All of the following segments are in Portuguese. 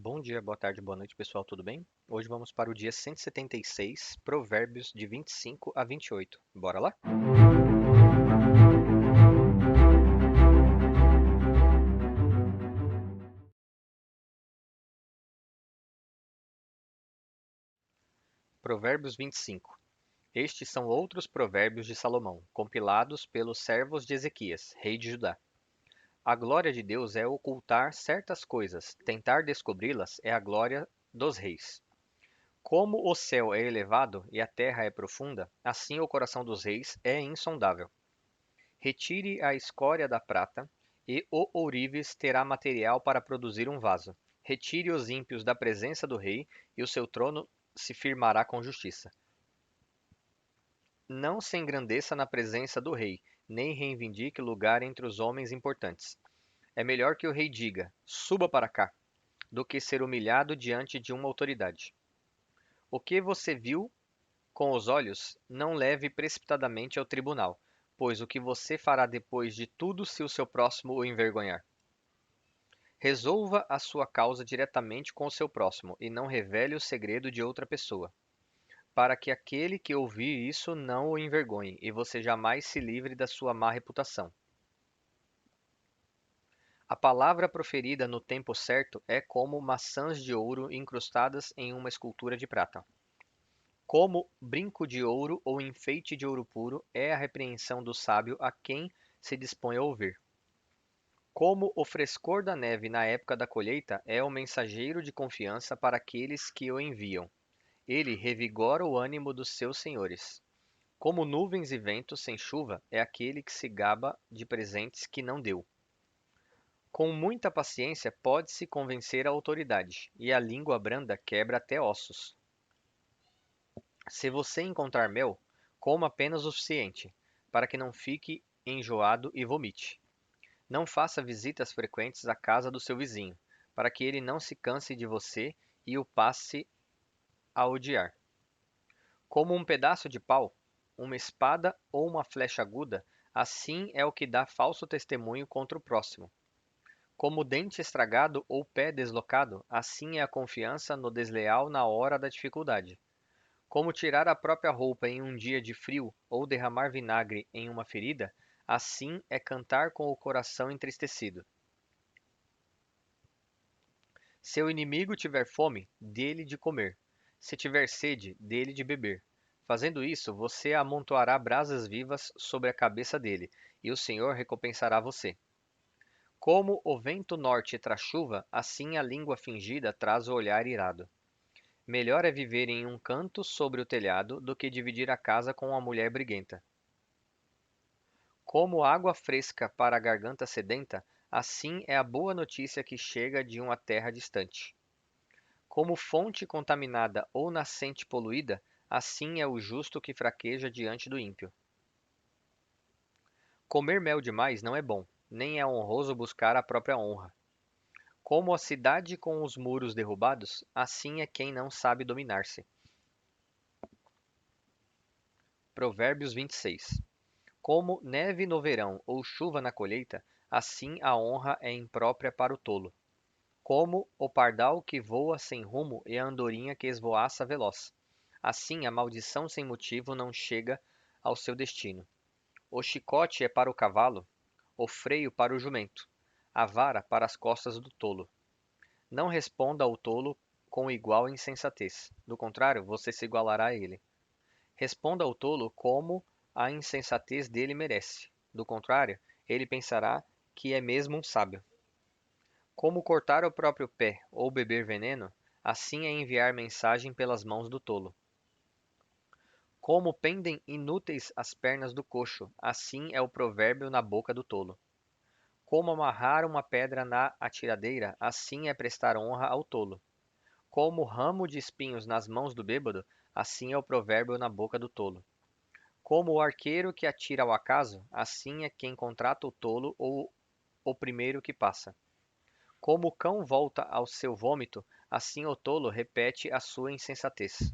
Bom dia, boa tarde, boa noite, pessoal, tudo bem? Hoje vamos para o dia 176, Provérbios de 25 a 28. Bora lá? Provérbios 25. Estes são outros provérbios de Salomão, compilados pelos servos de Ezequias, rei de Judá. A glória de Deus é ocultar certas coisas, tentar descobri-las é a glória dos reis. Como o céu é elevado e a terra é profunda, assim o coração dos reis é insondável. Retire a escória da prata, e o ourives terá material para produzir um vaso. Retire os ímpios da presença do rei, e o seu trono se firmará com justiça. Não se engrandeça na presença do rei, nem reivindique lugar entre os homens importantes. É melhor que o rei diga: suba para cá, do que ser humilhado diante de uma autoridade. O que você viu com os olhos, não leve precipitadamente ao tribunal, pois o que você fará depois de tudo se o seu próximo o envergonhar? Resolva a sua causa diretamente com o seu próximo, e não revele o segredo de outra pessoa, para que aquele que ouvir isso não o envergonhe, e você jamais se livre da sua má reputação. A palavra proferida no tempo certo é como maçãs de ouro incrustadas em uma escultura de prata. Como brinco de ouro ou enfeite de ouro puro é a repreensão do sábio a quem se dispõe a ouvir. Como o frescor da neve na época da colheita é o mensageiro de confiança para aqueles que o enviam. Ele revigora o ânimo dos seus senhores. Como nuvens e ventos sem chuva é aquele que se gaba de presentes que não deu. Com muita paciência pode-se convencer a autoridade, e a língua branda quebra até ossos. Se você encontrar mel, coma apenas o suficiente, para que não fique enjoado e vomite. Não faça visitas frequentes à casa do seu vizinho, para que ele não se canse de você e o passe a odiar. Como um pedaço de pau, uma espada ou uma flecha aguda, assim é o que dá falso testemunho contra o próximo. Como dente estragado ou pé deslocado, assim é a confiança no desleal na hora da dificuldade. Como tirar a própria roupa em um dia de frio ou derramar vinagre em uma ferida, assim é cantar com o coração entristecido. Se o inimigo tiver fome, dê-lhe de comer. Se tiver sede, dê-lhe de beber. Fazendo isso, você amontoará brasas vivas sobre a cabeça dele, e o Senhor recompensará você. Como o vento norte traz chuva, assim a língua fingida traz o olhar irado. Melhor é viver em um canto sobre o telhado do que dividir a casa com uma mulher briguenta. Como água fresca para a garganta sedenta, assim é a boa notícia que chega de uma terra distante. Como fonte contaminada ou nascente poluída, assim é o justo que fraqueja diante do ímpio. Comer mel demais não é bom, nem é honroso buscar a própria honra. Como a cidade com os muros derrubados, assim é quem não sabe dominar-se. Provérbios 26. Como neve no verão ou chuva na colheita, assim a honra é imprópria para o tolo. Como o pardal que voa sem rumo e a andorinha que esvoaça veloz. Assim a maldição sem motivo não chega ao seu destino. O chicote é para o cavalo, o freio para o jumento, a vara para as costas do tolo. Não responda ao tolo com igual insensatez. Do contrário, você se igualará a ele. Responda ao tolo como a insensatez dele merece. Do contrário, ele pensará que é mesmo um sábio. Como cortar o próprio pé ou beber veneno, assim é enviar mensagem pelas mãos do tolo. Como pendem inúteis as pernas do coxo, assim é o provérbio na boca do tolo. Como amarrar uma pedra na atiradeira, assim é prestar honra ao tolo. Como ramo de espinhos nas mãos do bêbado, assim é o provérbio na boca do tolo. Como o arqueiro que atira ao acaso, assim é quem contrata o tolo ou o primeiro que passa. Como o cão volta ao seu vômito, assim o tolo repete a sua insensatez.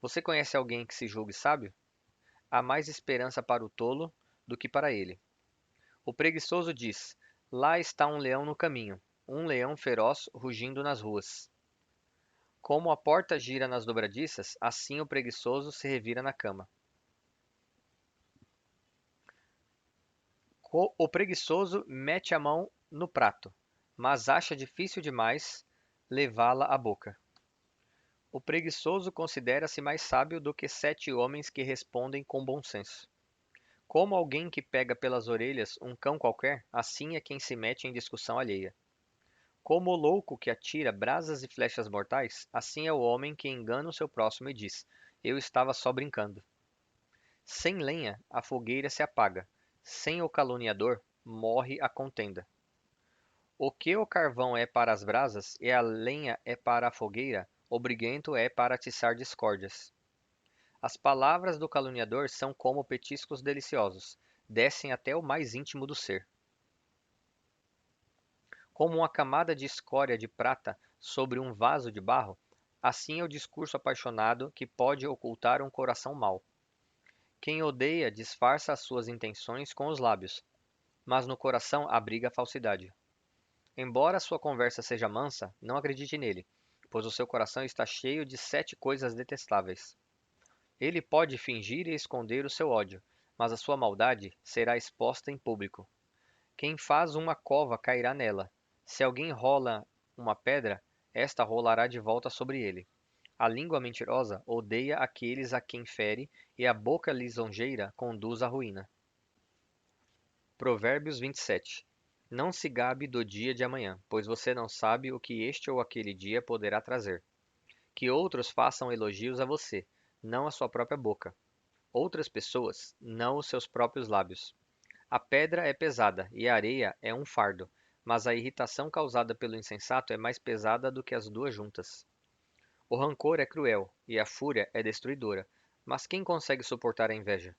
Você conhece alguém que se julgue sábio? Há mais esperança para o tolo do que para ele. O preguiçoso diz: lá está um leão no caminho. um leão feroz rugindo nas ruas. Como a porta gira nas dobradiças, assim o preguiçoso se revira na cama. O preguiçoso mete a mão no prato, mas acha difícil demais levá-la à boca. O preguiçoso considera-se mais sábio do que 7 homens que respondem com bom senso. Como alguém que pega pelas orelhas um cão qualquer, assim é quem se mete em discussão alheia. Como o louco que atira brasas e flechas mortais, assim é o homem que engana o seu próximo e diz: Eu estava só brincando. Sem lenha, a fogueira se apaga. Sem o caluniador, morre a contenda. O que o carvão é para as brasas e a lenha é para a fogueira, o briguento é para atiçar discórdias. As palavras do caluniador são como petiscos deliciosos, descem até o mais íntimo do ser. Como uma camada de escória de prata sobre um vaso de barro, assim é o discurso apaixonado que pode ocultar um coração mau. Quem odeia disfarça as suas intenções com os lábios, mas no coração abriga a falsidade. Embora sua conversa seja mansa, não acredite nele, pois o seu coração está cheio de 7 coisas detestáveis. Ele pode fingir e esconder o seu ódio, mas a sua maldade será exposta em público. Quem faz uma cova cairá nela. Se alguém rola uma pedra, esta rolará de volta sobre ele. A língua mentirosa odeia aqueles a quem fere, e a boca lisonjeira conduz à ruína. Provérbios 27. Não se gabe do dia de amanhã, pois você não sabe o que este ou aquele dia poderá trazer. Que outros façam elogios a você, não a sua própria boca. Outras pessoas, não os seus próprios lábios. A pedra é pesada e a areia é um fardo, mas a irritação causada pelo insensato é mais pesada do que as duas juntas. O rancor é cruel e a fúria é destruidora, mas quem consegue suportar a inveja?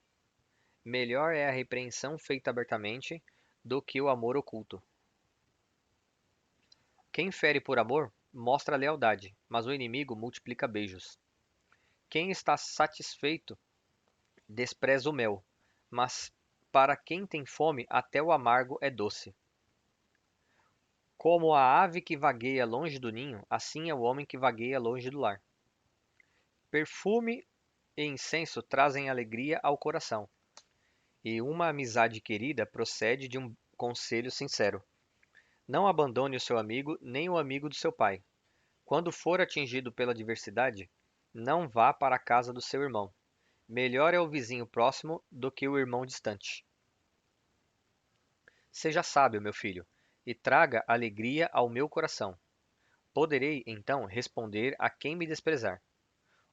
Melhor é a repreensão feita abertamente do que o amor oculto. Quem fere por amor mostra lealdade, mas o inimigo multiplica beijos. Quem está satisfeito despreza o mel, mas para quem tem fome até o amargo é doce. Como a ave que vagueia longe do ninho, assim é o homem que vagueia longe do lar. Perfume e incenso trazem alegria ao coração, e uma amizade querida procede de um conselho sincero. Não abandone o seu amigo, nem o amigo do seu pai. Quando for atingido pela adversidade, não vá para a casa do seu irmão. Melhor é o vizinho próximo do que o irmão distante. Seja sábio, meu filho, e traga alegria ao meu coração. Poderei, então, responder a quem me desprezar.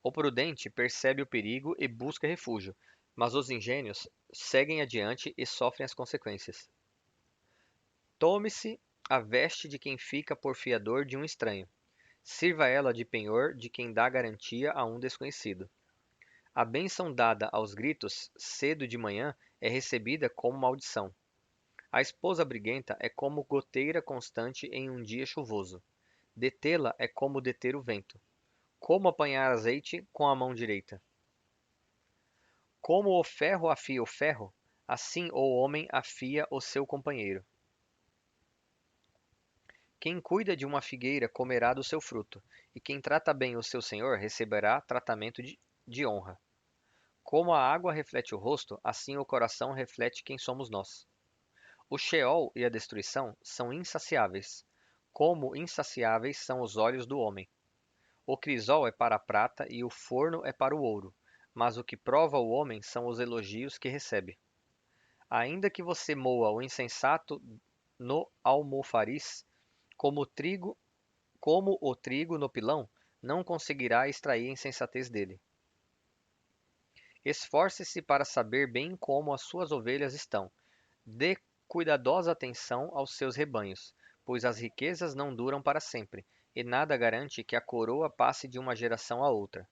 O prudente percebe o perigo e busca refúgio, mas os ingênuos seguem adiante e sofrem as consequências. Tome-se a veste de quem fica por fiador de um estranho. Sirva ela de penhor de quem dá garantia a um desconhecido. A bênção dada aos gritos cedo de manhã é recebida como maldição. A esposa briguenta é como goteira constante em um dia chuvoso. Detê-la é como deter o vento. Como apanhar azeite com a mão direita? Como o ferro afia o ferro, assim o homem afia o seu companheiro. Quem cuida de uma figueira comerá do seu fruto, e quem trata bem o seu senhor receberá tratamento de honra. Como a água reflete o rosto, assim o coração reflete quem somos nós. O Sheol e a destruição são insaciáveis, como insaciáveis são os olhos do homem. O crisol é para a prata e o forno é para o ouro, mas o que prova o homem são os elogios que recebe. Ainda que você moa o insensato no almofariz, como o trigo no pilão, não conseguirá extrair a insensatez dele. Esforce-se para saber bem como as suas ovelhas estão. Dê cuidadosa atenção aos seus rebanhos, pois as riquezas não duram para sempre, e nada garante que a coroa passe de uma geração a outra.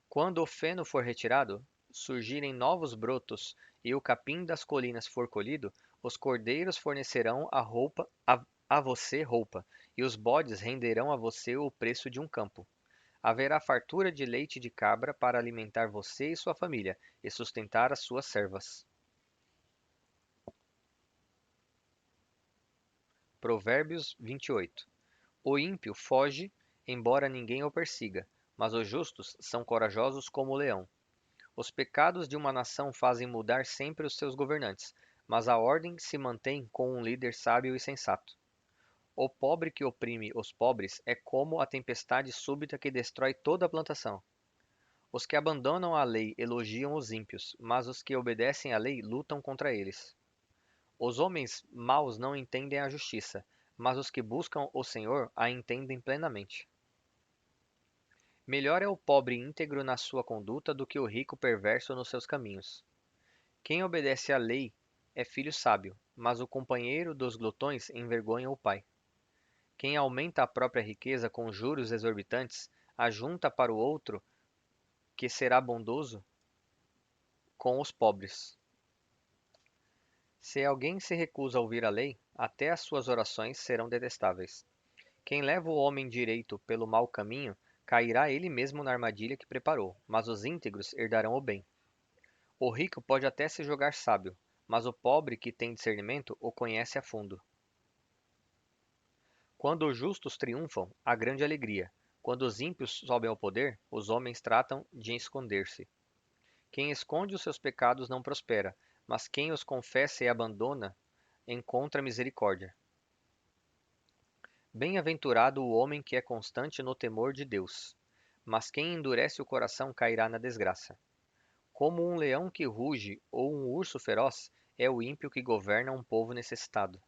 Quando o feno for retirado, surgirem novos brotos e o capim das colinas for colhido, os cordeiros fornecerão a você roupa, e os bodes renderão a você o preço de um campo. Haverá fartura de leite de cabra para alimentar você e sua família, e sustentar as suas servas. Provérbios 28. O ímpio foge, embora ninguém o persiga, mas os justos são corajosos como o leão. Os pecados de uma nação fazem mudar sempre os seus governantes, mas a ordem se mantém com um líder sábio e sensato. O pobre que oprime os pobres é como a tempestade súbita que destrói toda a plantação. Os que abandonam a lei elogiam os ímpios, mas os que obedecem à lei lutam contra eles. Os homens maus não entendem a justiça, mas os que buscam o Senhor a entendem plenamente. Melhor é o pobre íntegro na sua conduta do que o rico perverso nos seus caminhos. Quem obedece à lei é filho sábio, mas o companheiro dos glutões envergonha o pai. Quem aumenta a própria riqueza com juros exorbitantes, ajunta para o outro que será bondoso com os pobres. Se alguém se recusa a ouvir a lei, até as suas orações serão detestáveis. Quem leva o homem direito pelo mau caminho, cairá ele mesmo na armadilha que preparou, mas os íntegros herdarão o bem. O rico pode até se julgar sábio, mas o pobre que tem discernimento o conhece a fundo. Quando os justos triunfam, há grande alegria. Quando os ímpios sobem ao poder, os homens tratam de esconder-se. Quem esconde os seus pecados não prospera, mas quem os confessa e abandona encontra misericórdia. Bem-aventurado o homem que é constante no temor de Deus, mas quem endurece o coração cairá na desgraça. Como um leão que ruge ou um urso feroz, é o ímpio que governa um povo necessitado.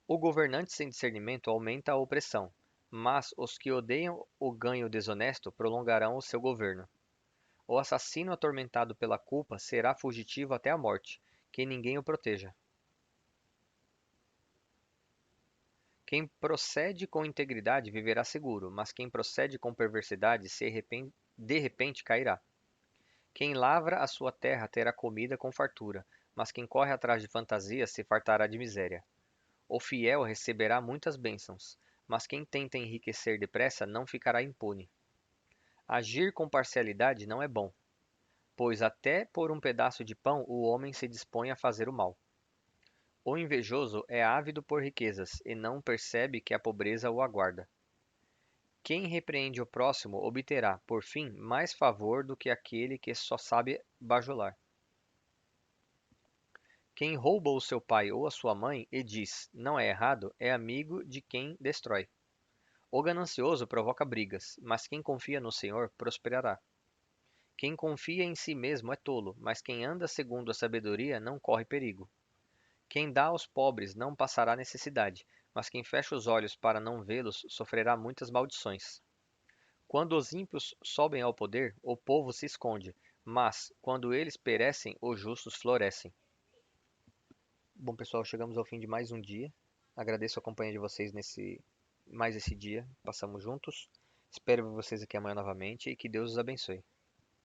O governante sem discernimento aumenta a opressão, mas os que odeiam o ganho desonesto prolongarão o seu governo. O assassino atormentado pela culpa será fugitivo até a morte, que ninguém o proteja. Quem procede com integridade viverá seguro, mas quem procede com perversidade de repente cairá. Quem lavra a sua terra terá comida com fartura, mas quem corre atrás de fantasias se fartará de miséria. O fiel receberá muitas bênçãos, mas quem tenta enriquecer depressa não ficará impune. Agir com parcialidade não é bom, pois até por um pedaço de pão o homem se dispõe a fazer o mal. O invejoso é ávido por riquezas e não percebe que a pobreza o aguarda. Quem repreende o próximo obterá, por fim, mais favor do que aquele que só sabe bajular. Quem rouba o seu pai ou a sua mãe e diz, não é errado, é amigo de quem destrói. O ganancioso provoca brigas, mas quem confia no Senhor prosperará. Quem confia em si mesmo é tolo, mas quem anda segundo a sabedoria não corre perigo. Quem dá aos pobres não passará necessidade, mas quem fecha os olhos para não vê-los sofrerá muitas maldições. Quando os ímpios sobem ao poder, o povo se esconde, mas quando eles perecem, os justos florescem. Bom, pessoal, chegamos ao fim de mais um dia. Agradeço a companhia de vocês nesse mais esse dia. Passamos juntos. Espero ver vocês aqui amanhã novamente e que Deus os abençoe.